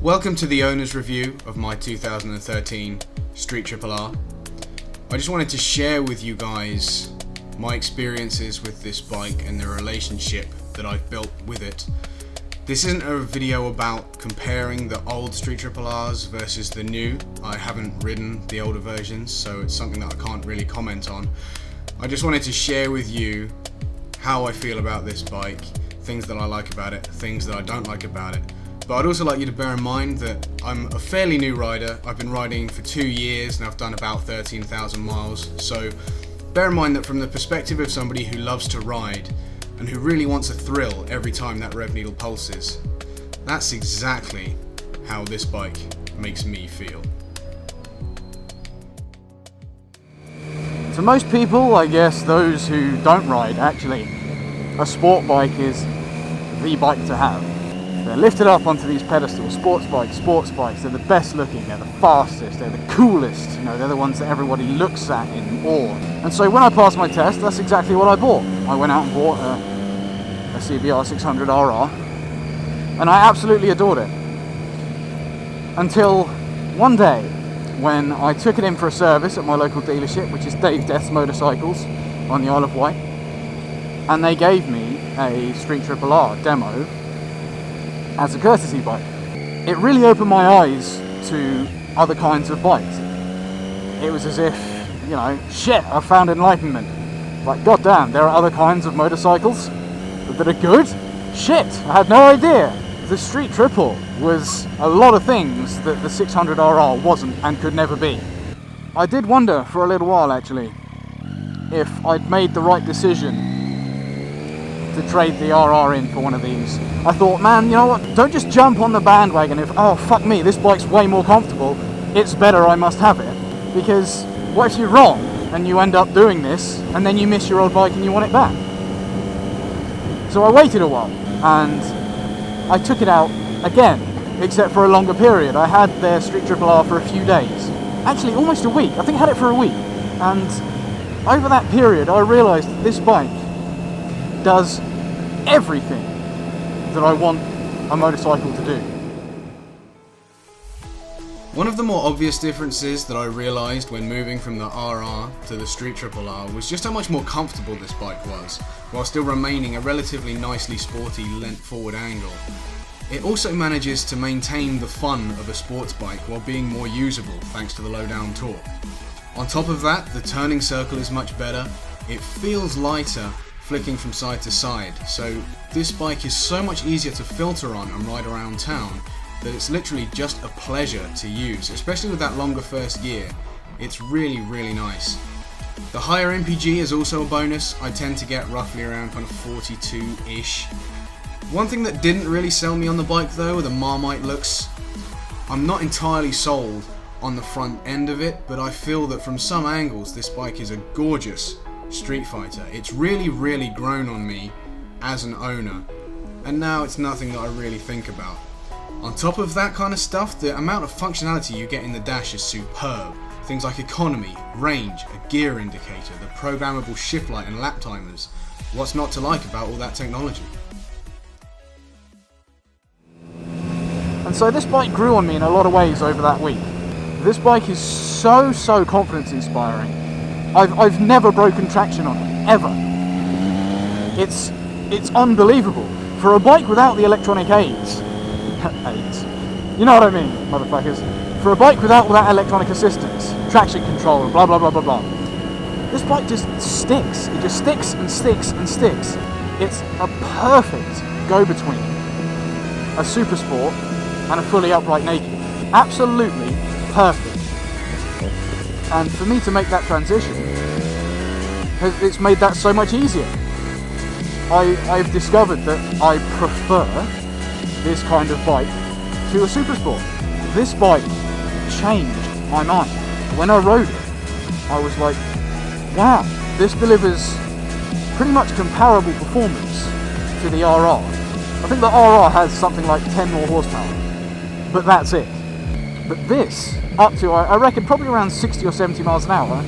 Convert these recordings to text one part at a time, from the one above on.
Welcome to the owner's review of my 2013 Street Triple R. I just wanted to share with you guys my experiences with this bike and the relationship that I've built with it. This isn't a video about comparing the old Street Triple Rs versus the new. I haven't ridden the older versions, so it's something that I can't really comment on. I just wanted to share with you how I feel about this bike, things that I like about it, things that I don't like about it. But I'd also like you to bear in mind that I'm a fairly new rider. I've been riding for 2 years and I've done about 13,000 miles. So bear in mind that from the perspective of somebody who loves to ride and who really wants a thrill every time that rev needle pulses, that's exactly how this bike makes me feel. To most people, I guess those who don't ride, actually, a sport bike is the bike to have. They're lifted up onto these pedestals, sports bikes, they're the best looking, they're the fastest, they're the coolest, they're the ones that everybody looks at in awe. And so when I passed my test, that's exactly what I bought. I went out and bought a CBR 600RR, and I absolutely adored it. Until one day, when I took it in for a service at my local dealership, which is Dave Death's Motorcycles on the Isle of Wight, and they gave me a Street Triple R demo as a courtesy bike. It really opened my eyes to other kinds of bikes. It was as if, shit, I found enlightenment. Like, goddamn, there are other kinds of motorcycles that are good? Shit, I had no idea. The Street Triple was a lot of things that the 600RR wasn't and could never be. I did wonder for a little while, actually, if I'd made the right decision to trade the RR in for one of these. I thought, man, you know what, don't just jump on the bandwagon if, oh fuck me, this bike's way more comfortable, it's better, I must have it. Because what if you're wrong and you end up doing this and then you miss your old bike and you want it back? So I waited a while and I took it out again, except for a longer period. I had their Street Triple R for a few days, actually almost a week. I think I had it for a week, and over that period I realised that this bike does everything that I want a motorcycle to do. One of the more obvious differences that I realised when moving from the RR to the Street Triple R was just how much more comfortable this bike was, while still remaining a relatively nicely sporty lent forward angle. It also manages to maintain the fun of a sports bike while being more usable thanks to the low down torque. On top of that, the turning circle is much better, it feels lighter, flicking from side to side, so this bike is so much easier to filter on and ride around town that it's literally just a pleasure to use, especially with that longer first gear. It's really, really nice. The higher MPG is also a bonus. I tend to get roughly around kind of 42-ish. One thing that didn't really sell me on the bike though are the Marmite looks. I'm not entirely sold on the front end of it, but I feel that from some angles this bike is a gorgeous street fighter. It's really, really grown on me as an owner, and now it's nothing that I really think about. On top of that kind of stuff, the amount of functionality you get in the dash is superb. Things like economy, range, a gear indicator, the programmable shift light and lap timers. What's not to like about all that technology? And so this bike grew on me in a lot of ways over that week. This bike is so confidence inspiring. I've never broken traction on it, ever. It's unbelievable. For a bike without the electronic aids, you know what I mean, motherfuckers. For a bike without that electronic assistance, traction control, blah blah blah blah blah, this bike just sticks. It just sticks and sticks and sticks. It's a perfect go-between a super sport and a fully upright naked. Absolutely perfect. And for me to make that transition, it's made that so much easier. I've discovered that I prefer this kind of bike to a super sport. This bike changed my mind. When I rode it, I was like, wow, this delivers pretty much comparable performance to the RR. I think the RR has something like 10 more horsepower, but that's it. But this, up to, I reckon, probably around 60 or 70 miles an hour,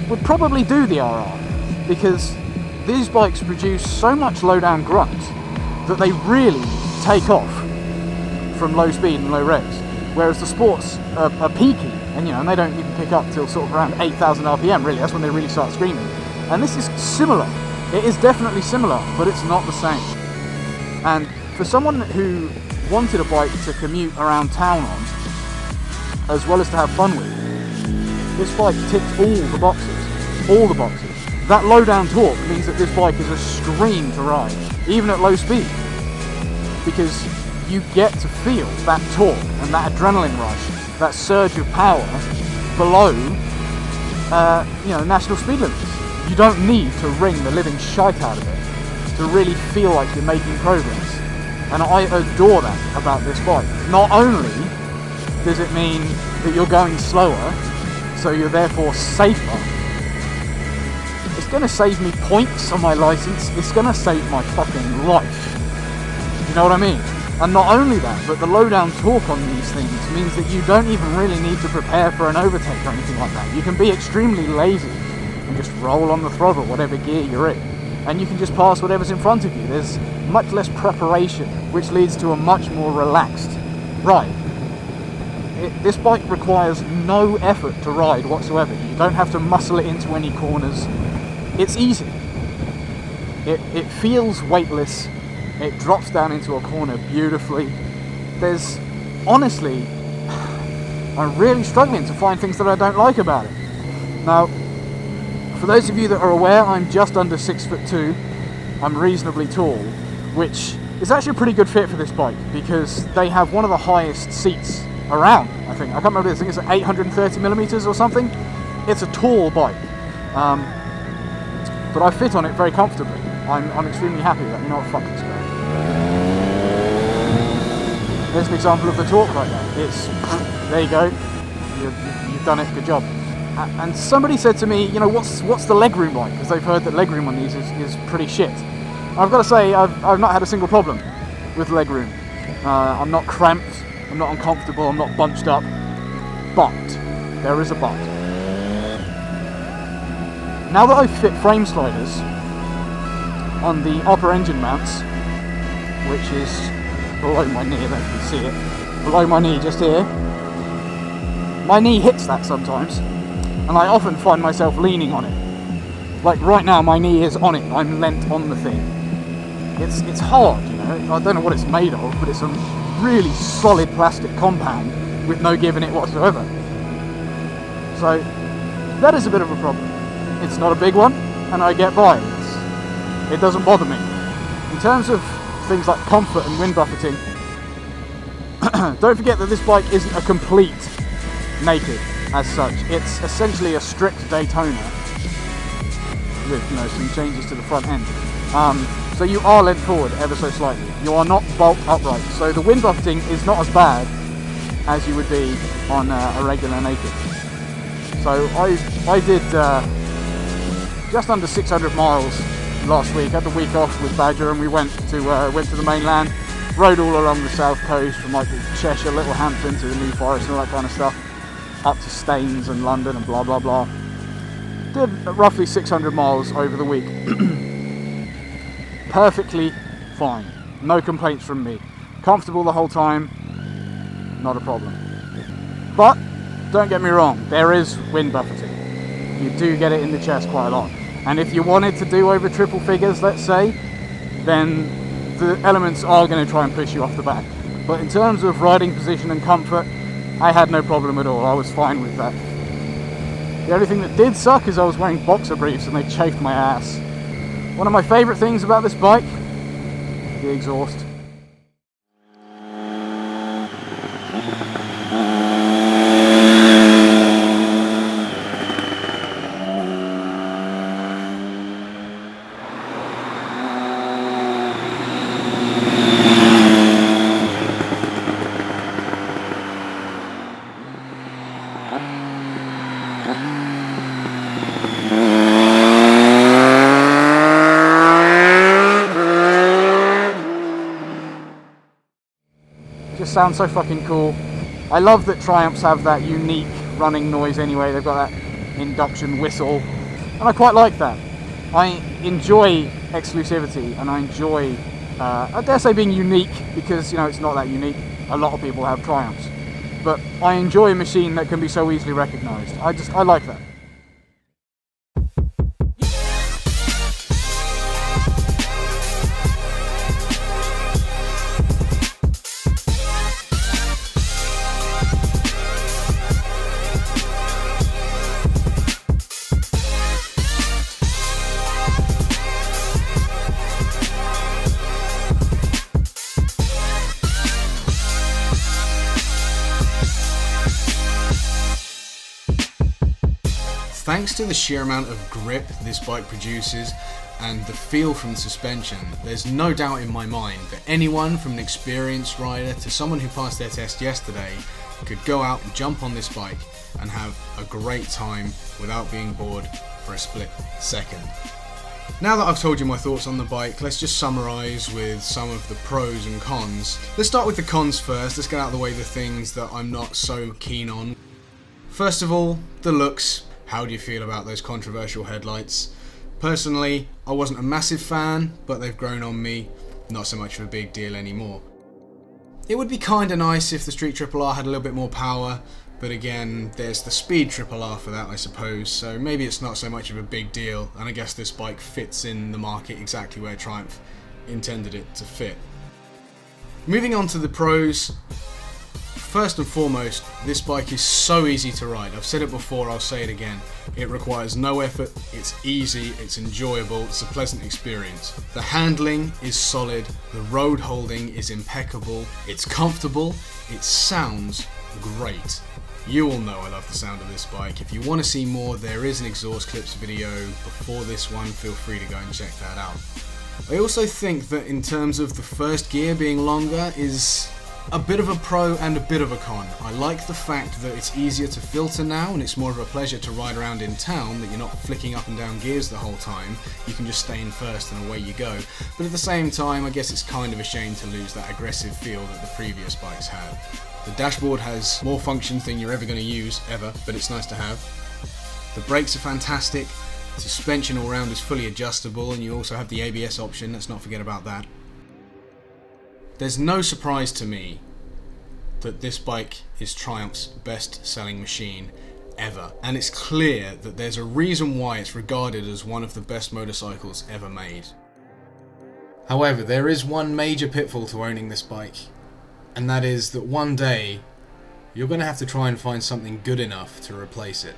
would probably do the RR, because these bikes produce so much low down grunt that they really take off. from low speed and low revs, whereas the sports are peaky, and and they don't even pick up till sort of around 8,000 RPM. Really, that's when they really start screaming. And this is similar. It is definitely similar, but it's not the same. And for someone who wanted a bike to commute around town on, as well as to have fun with, this bike ticks all the boxes. All the boxes. That low down torque means that this bike is a scream to ride, even at low speed, because you get to feel that torque and that adrenaline rush, that surge of power below, national speed limits. You don't need to wring the living shite out of it to really feel like you're making progress. And I adore that about this bike. Not only does it mean that you're going slower, so you're therefore safer, it's going to save me points on my license. It's going to save my fucking life. You know what I mean? And not only that, but the low down torque on these things means that you don't even really need to prepare for an overtake or anything like that. You can be extremely lazy and just roll on the throttle, whatever gear you're in, and you can just pass whatever's in front of you. There's much less preparation, which leads to a much more relaxed ride. This bike requires no effort to ride whatsoever. You don't have to muscle it into any corners. It's easy. It feels weightless. It drops down into a corner beautifully. There's, honestly, I'm really struggling to find things that I don't like about it. Now, for those of you that are aware, I'm just under 6'2". I'm reasonably tall, which is actually a pretty good fit for this bike because they have one of the highest seats around, I think. I can't remember, I think it's 830 millimeters or something. It's a tall bike, but I fit on it very comfortably. I'm extremely happy with that. You know what, fuck this guy. There's an example of the torque right there. There you go. You've done it. Good job. And somebody said to me, what's the legroom like? Because they've heard that legroom on these is pretty shit. I've got to say, I've not had a single problem with legroom. I'm not cramped. I'm not uncomfortable. I'm not bunched up. But there is a but. Now that I've fit frame sliders on the upper engine mounts, which is below my knee, I don't know if you can see it, below my knee just here, my knee hits that sometimes, and I often find myself leaning on it. Like right now, my knee is on it, I'm leant on the thing. It's hard, I don't know what it's made of, but it's a really solid plastic compound with no give in it whatsoever. So that is a bit of a problem. It's not a big one, and I get by. It doesn't bother me. In terms of things like comfort and wind buffeting, don't forget that this bike isn't a complete naked as such. It's essentially a strict Daytona with some changes to the front end. So you are leant forward ever so slightly. You are not bolt upright. So the wind buffeting is not as bad as you would be on a regular naked. So I did just under 600 miles last week. Had the week off with Badger, and we went to the mainland, rode all along the south coast from like Cheshire, Littlehampton to the New Forest and all that kind of stuff, up to Staines and London and blah blah blah. Did roughly 600 miles over the week. Perfectly fine, no complaints from me. Comfortable the whole time, not a problem. But don't get me wrong, there is wind buffeting. You do get it in the chest quite a lot. And if you wanted to do over triple figures, let's say, then the elements are going to try and push you off the back. But in terms of riding position and comfort, I had no problem at all. I was fine with that. The only thing that did suck is I was wearing boxer briefs and they chafed my ass. One of my favourite things about this bike, the exhaust. Sounds so fucking cool. I love that Triumphs have that unique running noise anyway. They've got that induction whistle, and I quite like that. I enjoy exclusivity, and I enjoy, I dare say, being unique, because it's not that unique. a lot of people have Triumphs. But I enjoy a machine that can be so easily recognised. I like that. Thanks to the sheer amount of grip this bike produces and the feel from the suspension, there's no doubt in my mind that anyone from an experienced rider to someone who passed their test yesterday could go out and jump on this bike and have a great time without being bored for a split second. Now that I've told you my thoughts on the bike, let's just summarise with some of the pros and cons. Let's start with the cons first. Let's get out of the way the things that I'm not so keen on. First of all, the looks. How do you feel about those controversial headlights? Personally, I wasn't a massive fan, but they've grown on me. Not so much of a big deal anymore. It would be kinda nice if the Street Triple R had a little bit more power, but again, there's the Speed Triple R for that, I suppose, so maybe it's not so much of a big deal, and I guess this bike fits in the market exactly where Triumph intended it to fit. Moving on to the pros. First and foremost, this bike is so easy to ride. I've said it before, I'll say it again. It requires no effort, it's easy, it's enjoyable, it's a pleasant experience. The handling is solid, the road holding is impeccable, it's comfortable, it sounds great. You all know I love the sound of this bike. If you want to see more, there is an exhaust clips video before this one, feel free to go and check that out. I also think that in terms of the first gear being longer is a bit of a pro and a bit of a con. I like the fact that it's easier to filter now and it's more of a pleasure to ride around in town, that you're not flicking up and down gears the whole time. You can just stay in first and away you go. But at the same time, I guess it's kind of a shame to lose that aggressive feel that the previous bikes had. The dashboard has more functions than you're ever going to use, ever, but it's nice to have. The brakes are fantastic. Suspension all round is fully adjustable, and you also have the ABS option, let's not forget about that. There's no surprise to me that this bike is Triumph's best-selling machine ever, and it's clear that there's a reason why it's regarded as one of the best motorcycles ever made. However, there is one major pitfall to owning this bike, and that is that one day you're going to have to try and find something good enough to replace it.